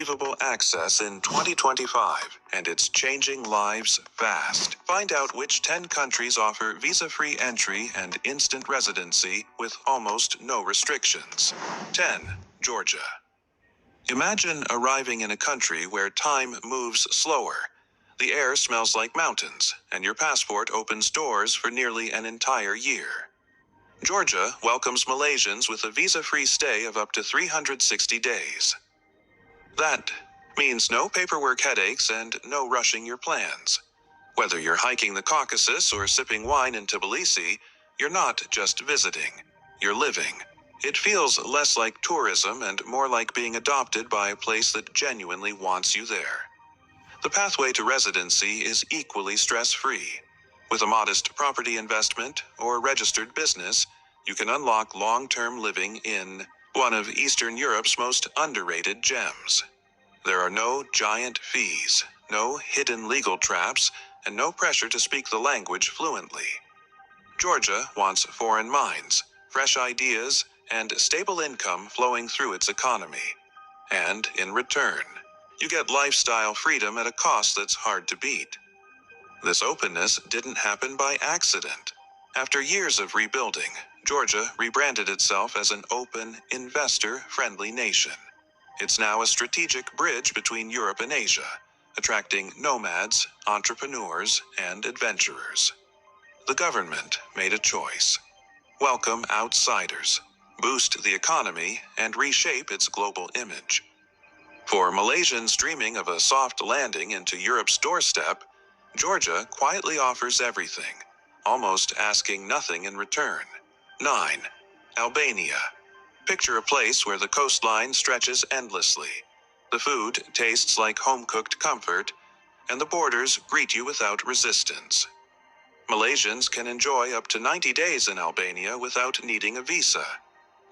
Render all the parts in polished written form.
unbelievable access in 2025, and it's changing lives fast. Find out which 10 countries offer visa-free entry and instant residency with almost no restrictions. 10. Georgia. Imagine arriving in a country where time moves slower. The air smells like mountains, and your passport opens doors for nearly an entire year. Georgia welcomes Malaysians with a visa-free stay of up to 360 days. That means no paperwork headaches and no rushing your plans. Whether you're hiking the Caucasus or sipping wine in Tbilisi, you're not just visiting, you're living. It feels less like tourism and more like being adopted by a place that genuinely wants you there. The pathway to residency is equally stress-free. With a modest property investment or registered business, you can unlock long-term living in one of Eastern Europe's most underrated gems. There are no giant fees, no hidden legal traps, and no pressure to speak the language fluently. Georgia wants foreign minds, fresh ideas, and stable income flowing through its economy. And in return, you get lifestyle freedom at a cost that's hard to beat. This openness didn't happen by accident. After years of rebuilding, Georgia rebranded itself as an open, investor-friendly nation. It's now a strategic bridge between Europe and Asia, attracting nomads, entrepreneurs, and adventurers. The government made a choice. Welcome outsiders, boost the economy, and reshape its global image. For Malaysians dreaming of a soft landing into Europe's doorstep, Georgia quietly offers everything, almost asking nothing in return. 9. Albania. Picture a place where the coastline stretches endlessly. The food tastes like home-cooked comfort, and the borders greet you without resistance. Malaysians can enjoy up to 90 days in Albania without needing a visa.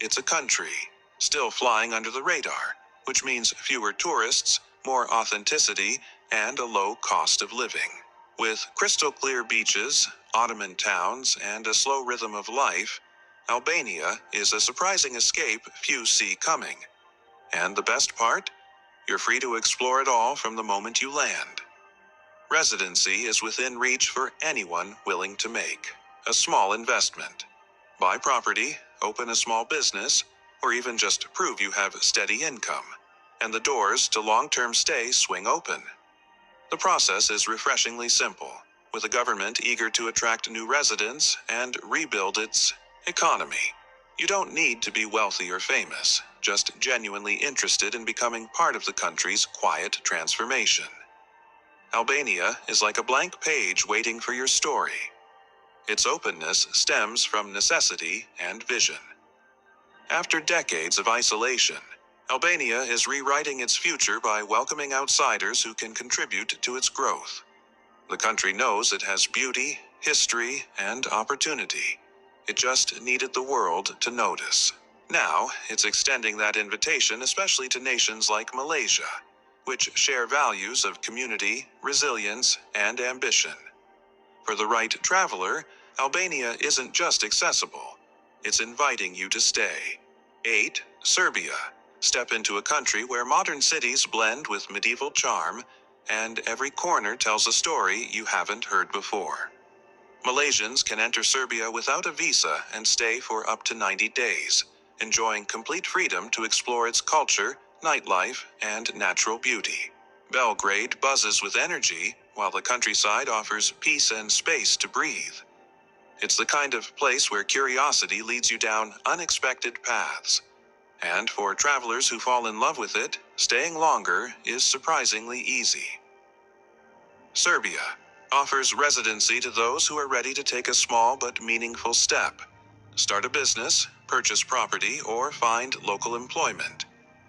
It's a country, still flying under the radar, which means fewer tourists, more authenticity, and a low cost of living. With crystal-clear beaches, Ottoman towns, and a slow rhythm of life, Albania is a surprising escape few see coming. And the best part? You're free to explore it all from the moment you land. Residency is within reach for anyone willing to make a small investment. Buy property, open a small business, or even just prove you have steady income, and the doors to long-term stay swing open. The process is refreshingly simple, with a government eager to attract new residents and rebuild its economy. You don't need to be wealthy or famous, just genuinely interested in becoming part of the country's quiet transformation. Albania is like a blank page waiting for your story. Its openness stems from necessity and vision. After decades of isolation, Albania is rewriting its future by welcoming outsiders who can contribute to its growth. The country knows it has beauty, history, and opportunity. It just needed the world to notice. Now, it's extending that invitation especially to nations like Malaysia, which share values of community, resilience, and ambition. For the right traveler, Albania isn't just accessible, it's inviting you to stay. 8. Serbia. Step into a country where modern cities blend with medieval charm, and every corner tells a story you haven't heard before. Malaysians can enter Serbia without a visa and stay for up to 90 days, enjoying complete freedom to explore its culture, nightlife, and natural beauty. Belgrade buzzes with energy, while the countryside offers peace and space to breathe. It's the kind of place where curiosity leads you down unexpected paths. And for travelers who fall in love with it, staying longer is surprisingly easy. Serbia offers residency to those who are ready to take a small but meaningful step. Start a business, purchase property, or find local employment.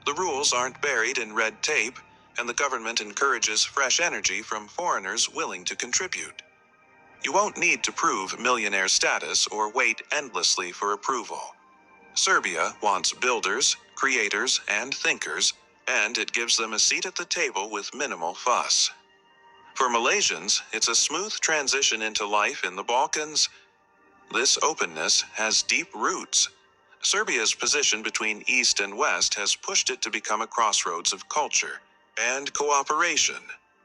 The rules aren't buried in red tape, and the government encourages fresh energy from foreigners willing to contribute. You won't need to prove millionaire status or wait endlessly for approval. Serbia wants builders, creators, and thinkers, and it gives them a seat at the table with minimal fuss. For Malaysians, it's a smooth transition into life in the Balkans. This openness has deep roots. Serbia's position between East and West has pushed it to become a crossroads of culture, and cooperation.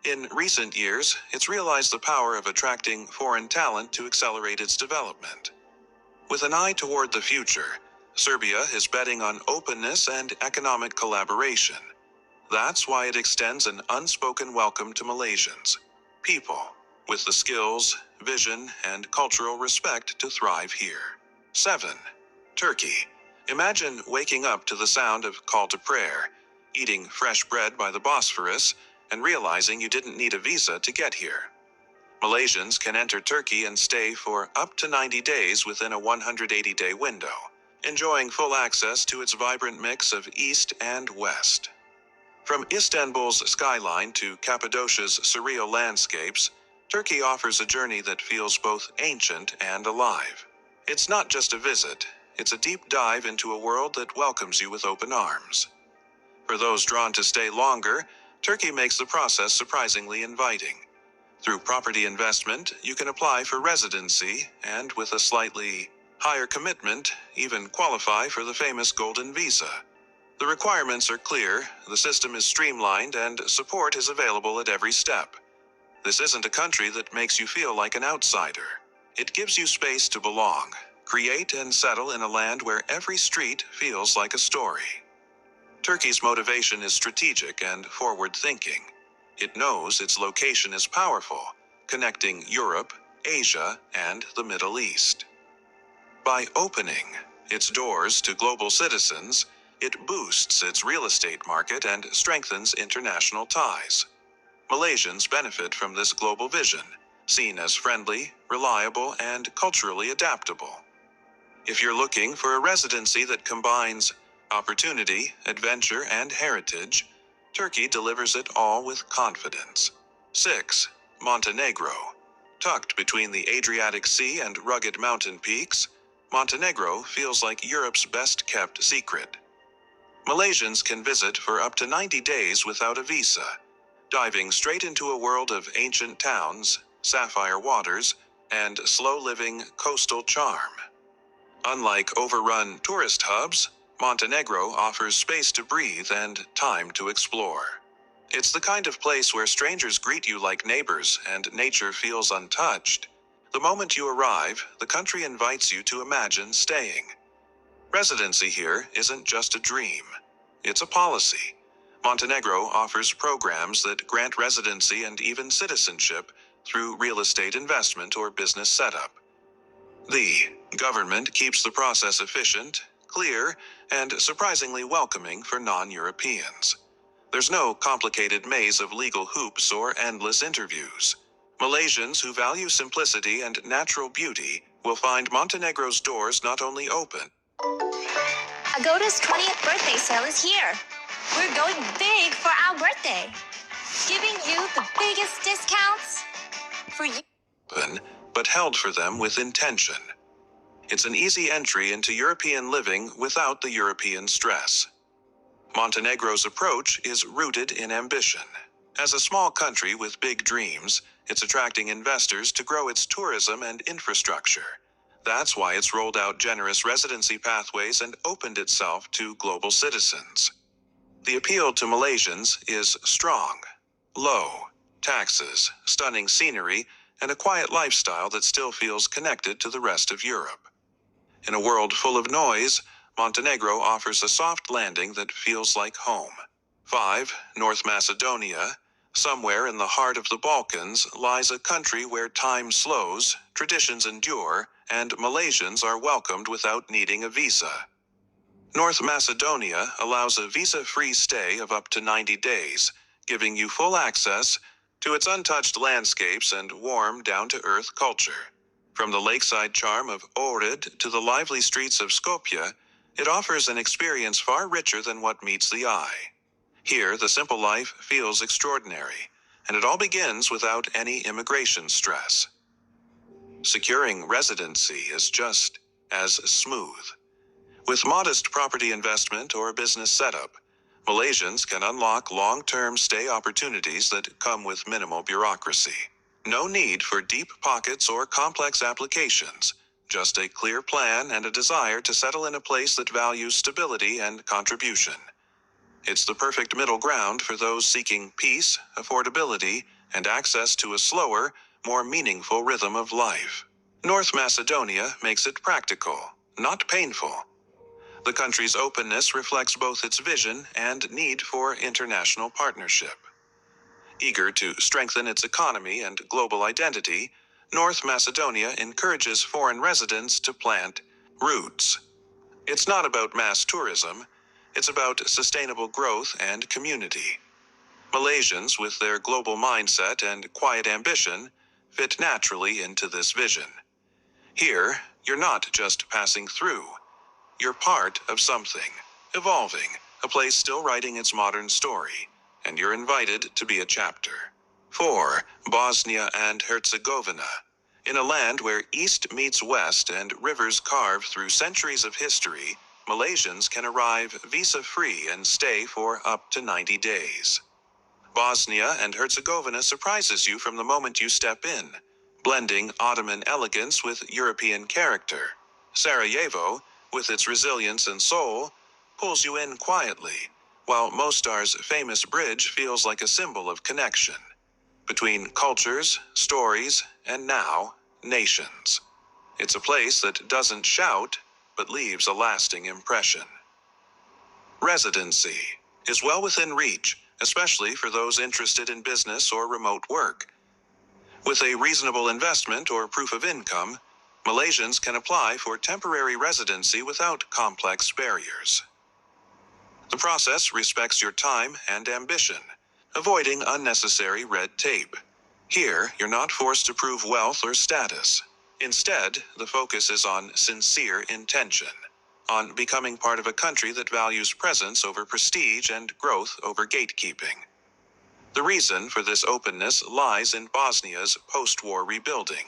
In recent years, it's realized the power of attracting foreign talent to accelerate its development. With an eye toward the future, Serbia is betting on openness and economic collaboration. That's why it extends an unspoken welcome to Malaysians, people with the skills, vision, and cultural respect to thrive here. 7. Turkey. Imagine waking up to the sound of call to prayer, eating fresh bread by the Bosphorus, and realizing you didn't need a visa to get here. Malaysians can enter Turkey and stay for up to 90 days within a 180-day window, enjoying full access to its vibrant mix of East and West. From Istanbul's skyline to Cappadocia's surreal landscapes, Turkey offers a journey that feels both ancient and alive. It's not just a visit, it's a deep dive into a world that welcomes you with open arms. For those drawn to stay longer, Turkey makes the process surprisingly inviting. Through property investment, you can apply for residency and, with a slightly higher commitment, even qualify for the famous Golden Visa. The requirements are clear, the system is streamlined, and support is available at every step. This isn't a country that makes you feel like an outsider. It gives you space to belong, create and settle in a land where every street feels like a story. Turkey's motivation is strategic and forward-thinking. It knows its location is powerful, connecting Europe, Asia, and the Middle East. By opening its doors to global citizens, it boosts its real estate market and strengthens international ties. Malaysians benefit from this global vision, seen as friendly, reliable, and culturally adaptable. If you're looking for a residency that combines opportunity, adventure, and heritage, Turkey delivers it all with confidence. 6. Montenegro. Tucked between the Adriatic Sea and rugged mountain peaks, Montenegro feels like Europe's best-kept secret. Malaysians can visit for up to 90 days without a visa, diving straight into a world of ancient towns, sapphire waters, and slow-living coastal charm. Unlike overrun tourist hubs, Montenegro offers space to breathe and time to explore. It's the kind of place where strangers greet you like neighbors and nature feels untouched. The moment you arrive, the country invites you to imagine staying. Residency here isn't just a dream. It's a policy. Montenegro offers programs that grant residency and even citizenship through real estate investment or business setup. The government keeps the process efficient, clear, and surprisingly welcoming for non-Europeans. There's no complicated maze of legal hoops or endless interviews. Malaysians who value simplicity and natural beauty will find Montenegro's doors not only open. Agoda's 20th birthday sale is here. We're going big for our birthday, giving you the biggest discounts for you. But held for them with intention. It's an easy entry into European living without the European stress. Montenegro's approach is rooted in ambition. As a small country with big dreams, it's attracting investors to grow its tourism and infrastructure. That's why it's rolled out generous residency pathways and opened itself to global citizens. The appeal to Malaysians is strong. Low taxes, stunning scenery, and a quiet lifestyle that still feels connected to the rest of Europe. In a world full of noise, Montenegro offers a soft landing that feels like home. 5. North Macedonia. Somewhere in the heart of the Balkans lies a country where time slows, traditions endure, and Malaysians are welcomed without needing a visa. North Macedonia allows a visa-free stay of up to 90 days, giving you full access to its untouched landscapes and warm, down-to-earth culture. From the lakeside charm of Ohrid to the lively streets of Skopje, it offers an experience far richer than what meets the eye. Here, the simple life feels extraordinary, and it all begins without any immigration stress. Securing residency is just as smooth. With modest property investment or business setup, Malaysians can unlock long-term stay opportunities that come with minimal bureaucracy. No need for deep pockets or complex applications, just a clear plan and a desire to settle in a place that values stability and contribution. It's the perfect middle ground for those seeking peace, affordability, and access to a slower, more meaningful rhythm of life. North Macedonia makes it practical, not painful. The country's openness reflects both its vision and need for international partnership. Eager to strengthen its economy and global identity, North Macedonia encourages foreign residents to plant roots. It's not about mass tourism, it's about sustainable growth and community. Malaysians, with their global mindset and quiet ambition, fit naturally into this vision. Here, you're not just passing through. You're part of something, evolving, a place still writing its modern story, and you're invited to be a chapter. 4. Bosnia and Herzegovina. In a land where East meets West and rivers carve through centuries of history, Malaysians can arrive visa-free and stay for up to 90 days. Bosnia and Herzegovina surprises you from the moment you step in, blending Ottoman elegance with European character. Sarajevo, with its resilience and soul, pulls you in quietly, while Mostar's famous bridge feels like a symbol of connection between cultures, stories, and now, nations. It's a place that doesn't shout, but leaves a lasting impression. Residency is well within reach, especially for those interested in business or remote work. With a reasonable investment or proof of income, Malaysians can apply for temporary residency without complex barriers. The process respects your time and ambition, avoiding unnecessary red tape. Here, you're not forced to prove wealth or status. Instead, the focus is on sincere intention, on becoming part of a country that values presence over prestige and growth over gatekeeping. The reason for this openness lies in Bosnia's post-war rebuilding.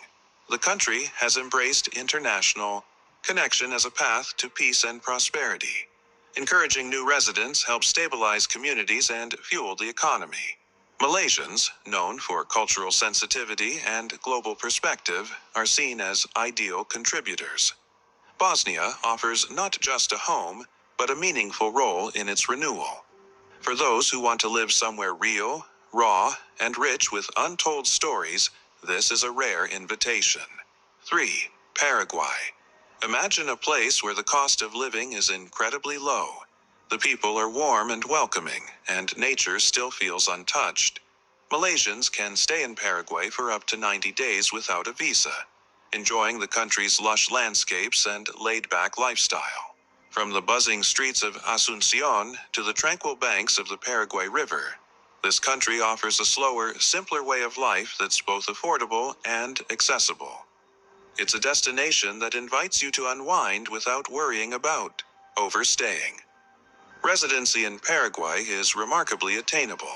The country has embraced international connection as a path to peace and prosperity. Encouraging new residents helps stabilize communities and fuel the economy. Malaysians, known for cultural sensitivity and global perspective, are seen as ideal contributors. Bosnia offers not just a home, but a meaningful role in its renewal. For those who want to live somewhere real, raw, and rich with untold stories, this is a rare invitation. 3. Paraguay. Imagine a place where the cost of living is incredibly low. The people are warm and welcoming, and nature still feels untouched. Malaysians can stay in Paraguay for up to 90 days without a visa, enjoying the country's lush landscapes and laid-back lifestyle. From the buzzing streets of Asuncion to the tranquil banks of the Paraguay River, this country offers a slower, simpler way of life that's both affordable and accessible. It's a destination that invites you to unwind without worrying about overstaying. Residency in Paraguay is remarkably attainable.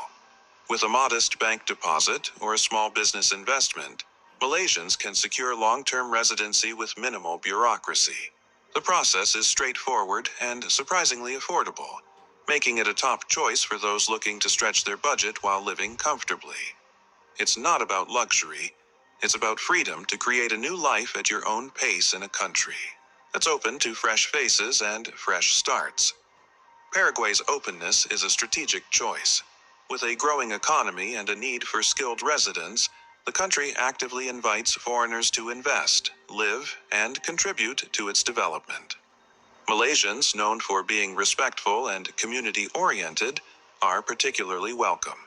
With a modest bank deposit or a small business investment, Malaysians can secure long-term residency with minimal bureaucracy. The process is straightforward and surprisingly affordable, making it a top choice for those looking to stretch their budget while living comfortably. It's not about luxury, it's about freedom to create a new life at your own pace in a country that's open to fresh faces and fresh starts. Paraguay's openness is a strategic choice. With a growing economy and a need for skilled residents, the country actively invites foreigners to invest, live, and contribute to its development. Malaysians, known for being respectful and community-oriented, are particularly welcome.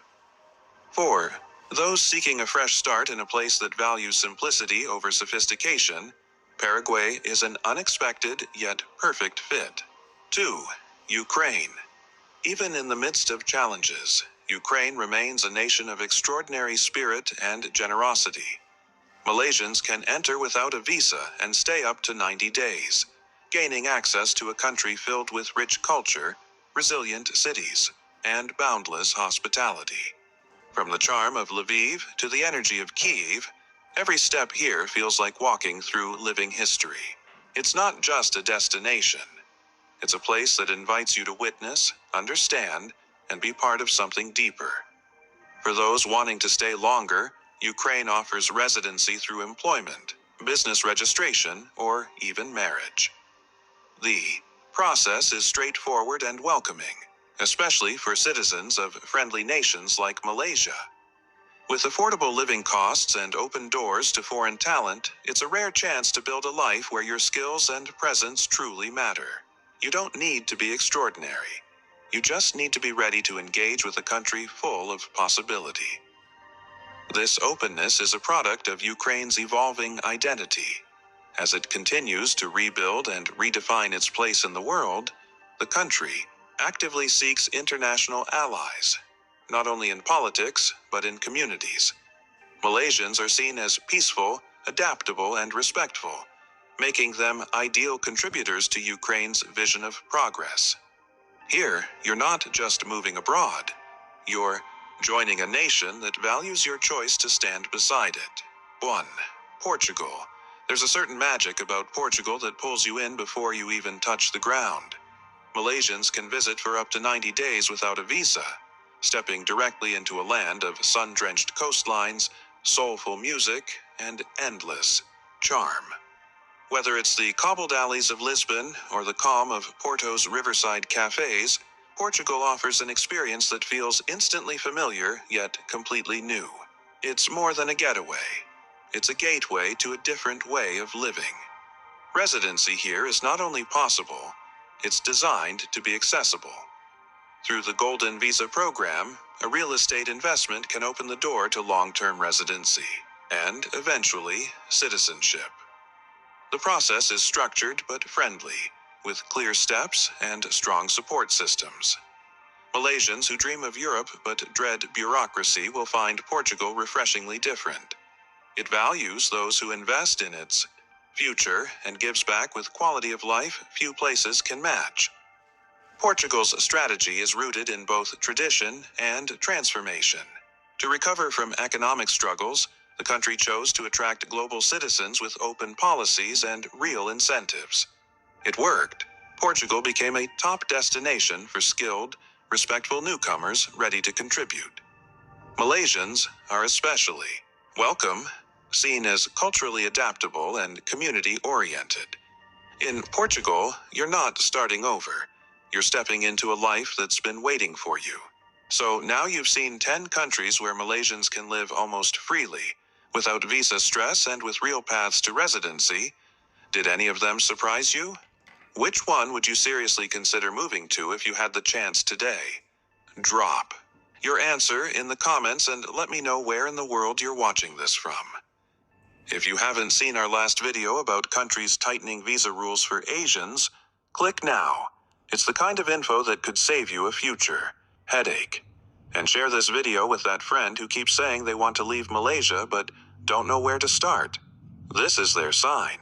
4. Those seeking a fresh start in a place that values simplicity over sophistication, Paraguay is an unexpected yet perfect fit. 2. Ukraine. Even in the midst of challenges, Ukraine remains a nation of extraordinary spirit and generosity. Malaysians can enter without a visa and stay up to 90 days, gaining access to a country filled with rich culture, resilient cities, and boundless hospitality. From the charm of Lviv to the energy of Kyiv, every step here feels like walking through living history. It's not just a destination. It's a place that invites you to witness, understand, and be part of something deeper. For those wanting to stay longer, Ukraine offers residency through employment, business registration, or even marriage. The process is straightforward and welcoming. especially for citizens of friendly nations like Malaysia. With affordable living costs and open doors to foreign talent, it's a rare chance to build a life where your skills and presence truly matter. You don't need to be extraordinary. You just need to be ready to engage with a country full of possibility. This openness is a product of Ukraine's evolving identity. As it continues to rebuild and redefine its place in the world, the country actively seeks international allies, not only in politics, but in communities. Malaysians are seen as peaceful, adaptable, and respectful, making them ideal contributors to Ukraine's vision of progress. Here, you're not just moving abroad, you're joining a nation that values your choice to stand beside it. 1. Portugal. There's a certain magic about Portugal that pulls you in before you even touch the ground. Malaysians can visit for up to 90 days without a visa, stepping directly into a land of sun-drenched coastlines, soulful music, and endless charm. Whether it's the cobbled alleys of Lisbon or the calm of Porto's riverside cafes, Portugal offers an experience that feels instantly familiar yet completely new. It's more than a getaway. It's a gateway to a different way of living. Residency here is not only possible, it's designed to be accessible. Through the Golden Visa program, a real estate investment can open the door to long-term residency and, eventually, citizenship. The process is structured but friendly, with clear steps and strong support systems. Malaysians who dream of Europe but dread bureaucracy will find Portugal refreshingly different. It values those who invest in its future and gives back with quality of life few places can match. Portugal's strategy is rooted in both tradition and transformation. To recover from economic struggles, the country chose to attract global citizens with open policies and real incentives. It worked. Portugal became a top destination for skilled, respectful newcomers ready to contribute. Malaysians are especially welcome, seen as culturally adaptable and community-oriented. In Portugal, you're not starting over. You're stepping into a life that's been waiting for you. So now you've seen 10 countries where Malaysians can live almost freely, without visa stress and with real paths to residency. Did any of them surprise you? Which one would you seriously consider moving to if you had the chance today? Drop your answer in the comments and let me know where in the world you're watching this from. If you haven't seen our last video about countries tightening visa rules for Asians, click now. It's the kind of info that could save you a future headache. And share this video with that friend who keeps saying they want to leave Malaysia but don't know where to start. This is their sign.